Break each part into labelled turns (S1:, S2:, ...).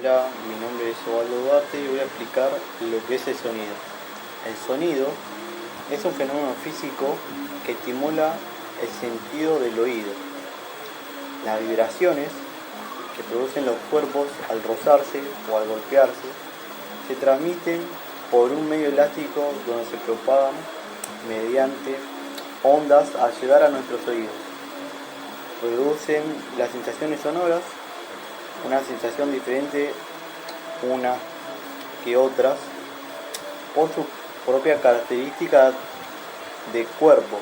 S1: Hola, mi nombre es Osvaldo Duarte y voy a explicar lo que es el sonido. El sonido es un fenómeno físico que estimula el sentido del oído. Las vibraciones que producen los cuerpos al rozarse o al golpearse se transmiten por un medio elástico donde se propagan mediante ondas al llegar a nuestros oídos. Producen las sensaciones sonoras, una sensación diferente una que otras por su propia característica de cuerpo,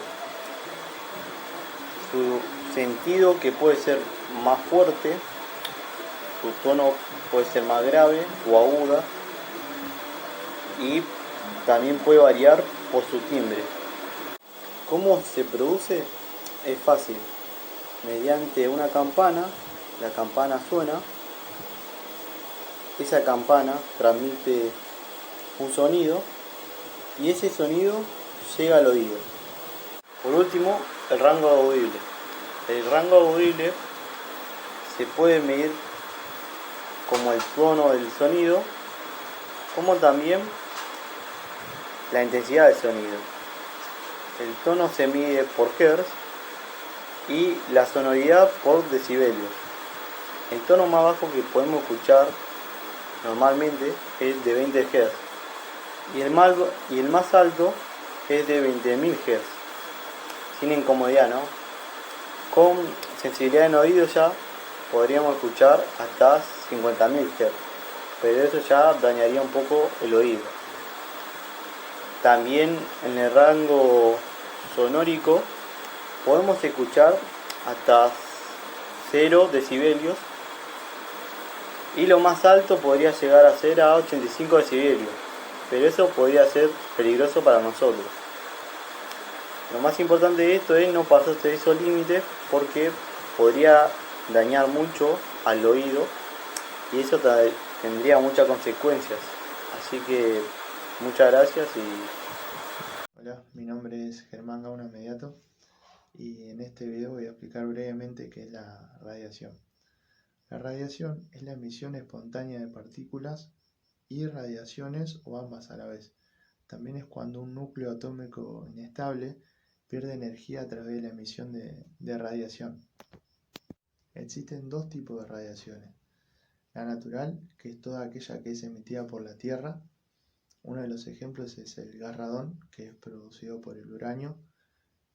S1: su sentido que puede ser más fuerte, su tono puede ser más grave o aguda y también puede variar por su timbre. ¿Cómo se produce? Es fácil, mediante una campana. La campana suena, esa campana transmite un sonido y ese sonido llega al oído. Por último, el rango audible. El rango audible se puede medir como el tono del sonido, como también la intensidad del sonido. El tono se mide por hertz y la sonoridad por decibelios. El tono más bajo que podemos escuchar normalmente es de 20 Hz y el más alto es de 20.000 Hz. Sin incomodidad, ¿no? Con sensibilidad en oído ya podríamos escuchar hasta 50.000 Hz, pero eso ya dañaría un poco el oído. También en el rango sonórico podemos escuchar hasta 0 decibelios y lo más alto podría llegar a ser a 85 decibelios, pero eso podría ser peligroso para nosotros. Lo más importante de esto es no pasarse de esos límites porque podría dañar mucho al oído y eso tendría muchas consecuencias. Así que muchas gracias y...
S2: Hola, mi nombre es Germán Gauna Mediato y en este video voy a explicar brevemente qué es la radiación. La radiación es la emisión espontánea de partículas y radiaciones o ambas a la vez. También es cuando un núcleo atómico inestable pierde energía a través de la emisión de radiación. Existen dos tipos de radiaciones. La natural, que es toda aquella que es emitida por la Tierra. Uno de los ejemplos es el gas radón, que es producido por el uranio,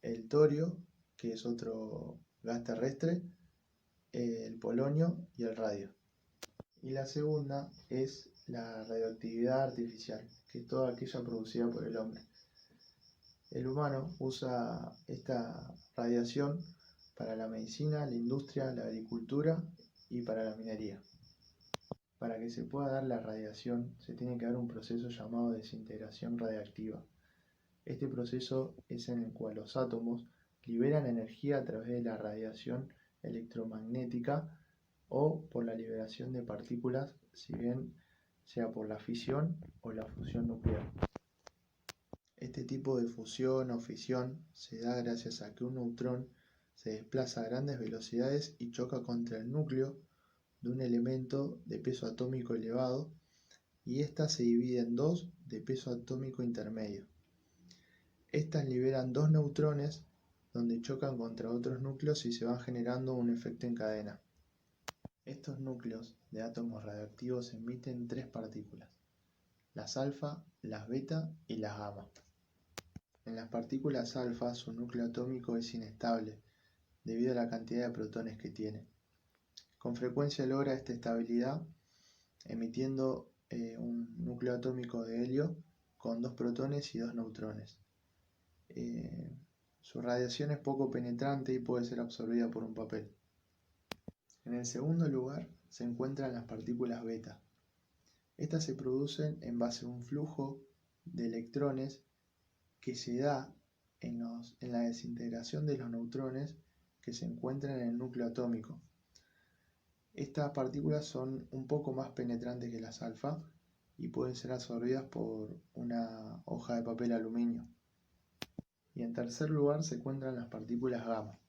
S2: el torio, que es otro gas terrestre, el polonio y el radio. Y la segunda es la radioactividad artificial, que es toda aquella producida por el hombre. El humano usa esta radiación para la medicina, la industria, la agricultura y para la minería. Para que se pueda dar la radiación, se tiene que dar un proceso llamado desintegración radiactiva. Este proceso es en el cual los átomos liberan energía a través de la radiación electromagnética o por la liberación de partículas, si bien sea por la fisión o la fusión nuclear. Este tipo de fusión o fisión se da gracias a que un neutrón se desplaza a grandes velocidades y choca contra el núcleo de un elemento de peso atómico elevado y ésta se divide en dos de peso atómico intermedio. Estas liberan dos neutrones donde chocan contra otros núcleos y se va generando un efecto en cadena. Estos núcleos de átomos radioactivos emiten tres partículas: las alfa, las beta y las gamma. En las partículas alfa su núcleo atómico es inestable debido a la cantidad de protones que tiene. Con frecuencia logra esta estabilidad emitiendo un núcleo atómico de helio con dos protones y dos neutrones. Su radiación es poco penetrante y puede ser absorbida por un papel. En el segundo lugar se encuentran las partículas beta. Estas se producen en base a un flujo de electrones que se da en la desintegración de los neutrones que se encuentran en el núcleo atómico. Estas partículas son un poco más penetrantes que las alfa y pueden ser absorbidas por una hoja de papel aluminio. Y en tercer lugar se encuentran las partículas gamma.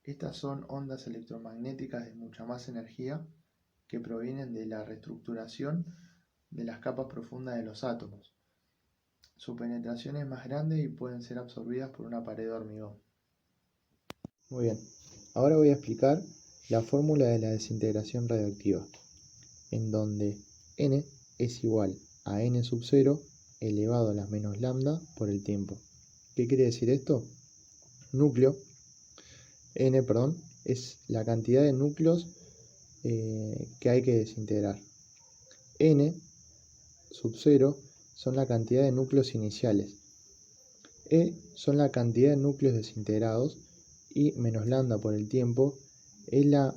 S2: Estas son ondas electromagnéticas de mucha más energía que provienen de la reestructuración de las capas profundas de los átomos. Su penetración es más grande y pueden ser absorbidas por una pared de hormigón. Muy bien, ahora voy a explicar la fórmula de la desintegración radiactiva, en donde n es igual a n sub 0 elevado a la menos lambda por el tiempo. ¿Qué quiere decir esto? N, es la cantidad de núcleos que hay que desintegrar. N sub 0 son la cantidad de núcleos iniciales. E son la cantidad de núcleos desintegrados y menos lambda por el tiempo es la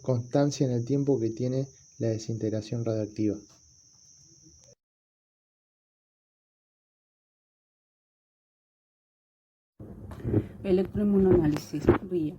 S2: constancia en el tiempo que tiene la desintegración radiactiva.
S3: Electroinmunoanálisis, RIA.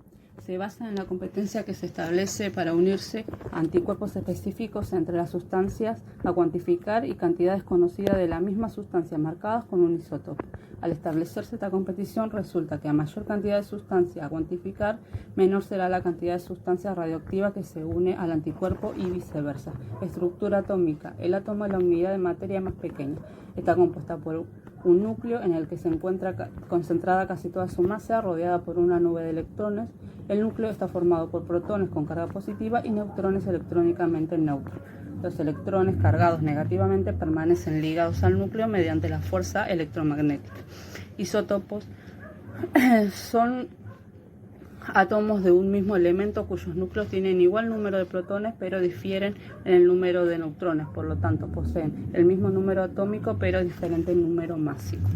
S3: Se basa en la competencia que se establece para unirse a anticuerpos específicos entre las sustancias a cuantificar y cantidades conocidas de la misma sustancia marcadas con un isótopo. Al establecerse esta competición, resulta que a mayor cantidad de sustancia a cuantificar, menor será la cantidad de sustancia radioactiva que se une al anticuerpo y viceversa. Estructura atómica. El átomo es la unidad de materia más pequeña. Está compuesta por un núcleo en el que se encuentra concentrada casi toda su masa, rodeada por una nube de electrones. El núcleo está formado por protones con carga positiva y neutrones electrónicamente neutros. Los electrones cargados negativamente permanecen ligados al núcleo mediante la fuerza electromagnética. Isótopos son átomos de un mismo elemento cuyos núcleos tienen igual número de protones pero difieren en el número de neutrones, por lo tanto poseen el mismo número atómico pero diferente número másico.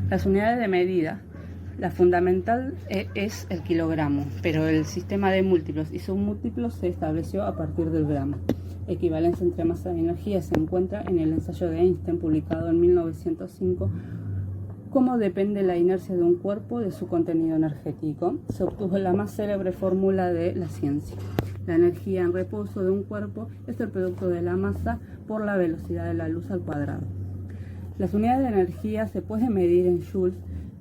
S3: Las unidades de medida, la fundamental es el kilogramo, pero el sistema de múltiplos y submúltiplos se estableció a partir del gramo. Equivalencia entre masa y energía se encuentra en el ensayo de Einstein publicado en 1905. Cómo depende la inercia de un cuerpo de su contenido energético, se obtuvo la más célebre fórmula de la ciencia. La energía en reposo de un cuerpo es el producto de la masa por la velocidad de la luz al cuadrado. Las unidades de energía se pueden medir en joules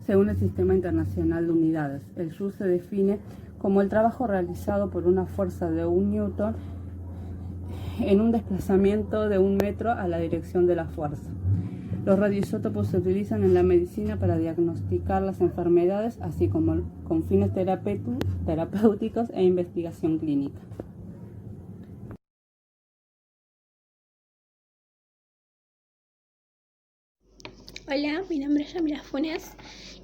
S3: según el Sistema Internacional de Unidades. El joule se define como el trabajo realizado por una fuerza de 1 newton en un desplazamiento de 1 metro a la dirección de la fuerza. Los radioisótopos se utilizan en la medicina para diagnosticar las enfermedades, así como con fines terapéuticos e investigación clínica.
S4: Hola, mi nombre es Yamila Funes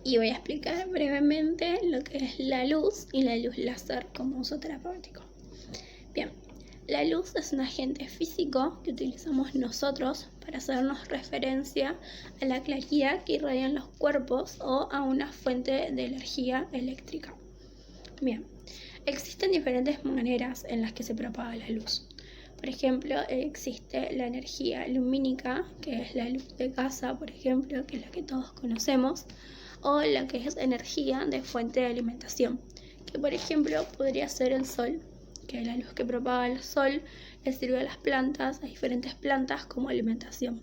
S4: y voy a explicar brevemente lo que es la luz y la luz láser como uso terapéutico. Bien, la luz es un agente físico que utilizamos nosotros para hacernos referencia a la claridad que irradian los cuerpos o a una fuente de energía eléctrica. Bien, existen diferentes maneras en las que se propaga la luz. Por ejemplo, existe la energía lumínica, que es la luz de casa, por ejemplo, que es la que todos conocemos, o la que es energía de fuente de alimentación, que por ejemplo podría ser el sol, que es la luz que propaga el sol le sirve a las plantas, a diferentes plantas como alimentación.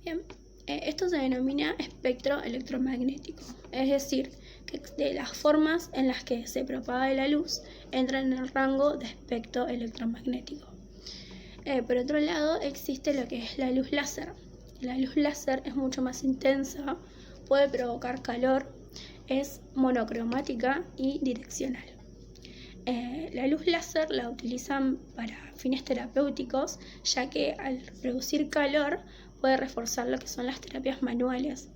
S4: Bien, esto se denomina espectro electromagnético, es decir, que de las formas en las que se propaga la luz entra en el rango de espectro electromagnético. Por otro lado, existe lo que es la luz láser. La luz láser es mucho más intensa, puede provocar calor, es monocromática y direccional. La luz láser la utilizan para fines terapéuticos, ya que al producir calor puede reforzar lo que son las terapias manuales.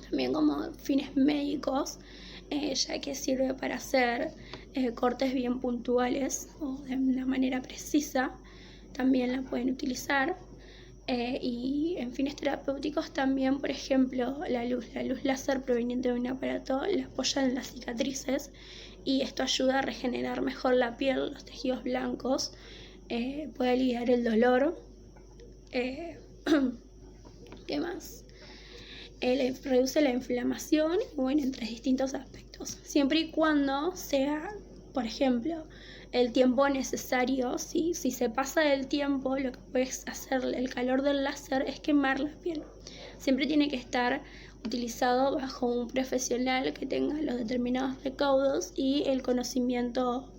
S4: También como fines médicos, ya que sirve para hacer cortes bien puntuales o de una manera precisa, también la pueden utilizar. Y en fines terapéuticos también, por ejemplo, la luz láser proveniente de un aparato la apoya en las cicatrices y esto ayuda a regenerar mejor la piel, los tejidos blancos, puede aliviar el dolor. ¿Qué más? Reduce la inflamación, bueno, entre distintos aspectos, siempre y cuando sea, por ejemplo, el tiempo necesario. Si se pasa del tiempo, lo que puede hacer el calor del láser es quemar la piel. Siempre tiene que estar utilizado bajo un profesional que tenga los determinados recaudos y el conocimiento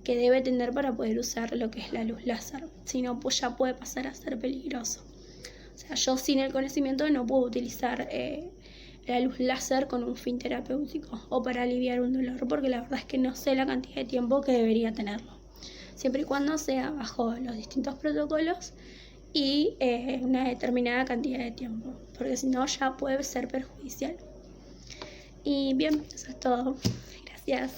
S4: que debe tener para poder usar lo que es la luz láser. Si no, pues ya puede pasar a ser peligroso. O sea, yo sin el conocimiento no puedo utilizar la luz láser con un fin terapéutico o para aliviar un dolor, porque la verdad es que no sé la cantidad de tiempo que debería tenerlo. Siempre y cuando sea bajo los distintos protocolos y una determinada cantidad de tiempo, porque si no ya puede ser perjudicial. Y bien, eso es todo. Gracias.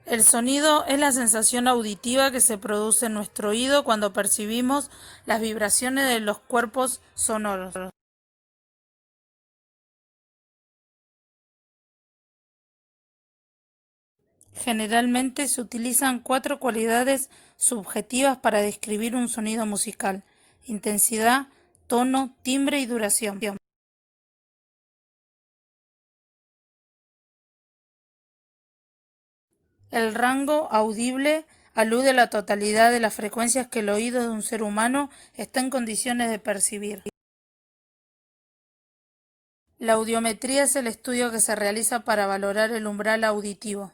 S5: El sonido es la sensación auditiva que se produce en nuestro oído cuando percibimos las vibraciones de los cuerpos sonoros. Generalmente se utilizan 4 cualidades subjetivas para describir un sonido musical: intensidad, tono, timbre y duración. El rango audible alude a la totalidad de las frecuencias que el oído de un ser humano está en condiciones de percibir. La audiometría es el estudio que se realiza para valorar el umbral auditivo.